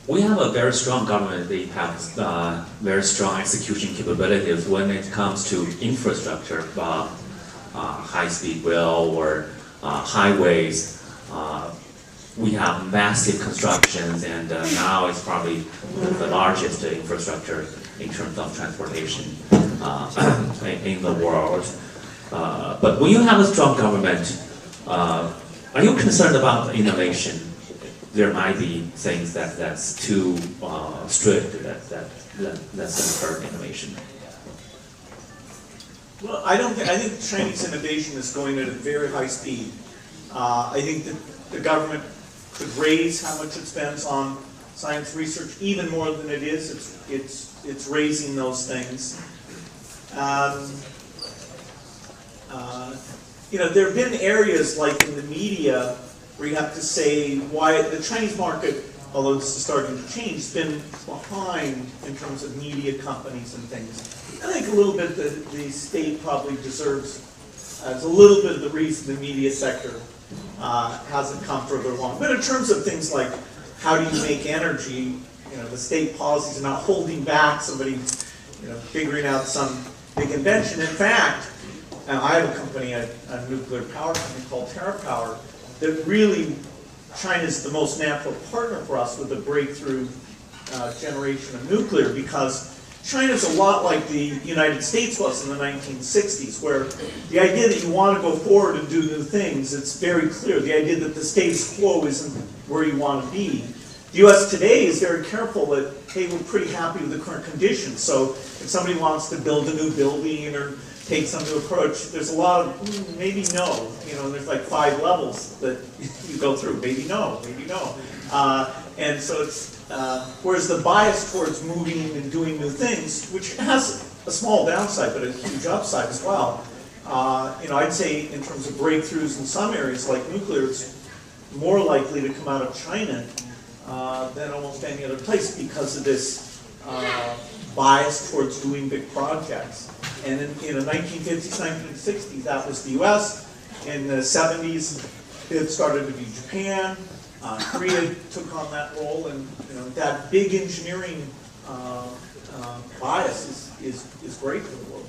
We have a very strong government. They have very strong execution capabilities when it comes to infrastructure, high-speed rail or highways. We have massive constructions, and now it's probably the largest infrastructure in terms of transportation in the world. But when you have a strong government, are you concerned about innovation? There might be things that's too strict that's going to hurt innovation. Well, I think Chinese innovation is going at a very high speed. I think that the government could raise how much it spends on science research even more than it is. It's raising those things. There have been areas like in the media where you have to say why the Chinese market, although this is starting to change, has been behind in terms of media companies and things. I think a little bit the state probably deserves as a little bit of the reason the media sector hasn't come further along. But in terms of things like how do you make energy, the state policies are not holding back somebody, figuring out some big invention. In fact, I have a company, a nuclear power company called TerraPower, that really China's the most natural partner for us with the breakthrough generation of nuclear, because China's a lot like the United States was in the 1960s, where the idea that you want to go forward and do new things, it's very clear. The idea that the status quo isn't where you want to be. The U.S. today is very careful that, hey, we're pretty happy with the current conditions. So if somebody wants to build a new building or take some new approach, there's a lot of maybe no. There's like 5 levels that you go through. Maybe no, maybe no. And so it's, whereas the bias towards moving and doing new things, which has a small downside but a huge upside as well, I'd say in terms of breakthroughs in some areas like nuclear, it's more likely to come out of China than almost any other place because of this bias towards doing big projects. And in the 1950s, 1960s, that was the U.S. In the 70s, it started to be Japan. Korea took on that role, and that big engineering bias is great for the world.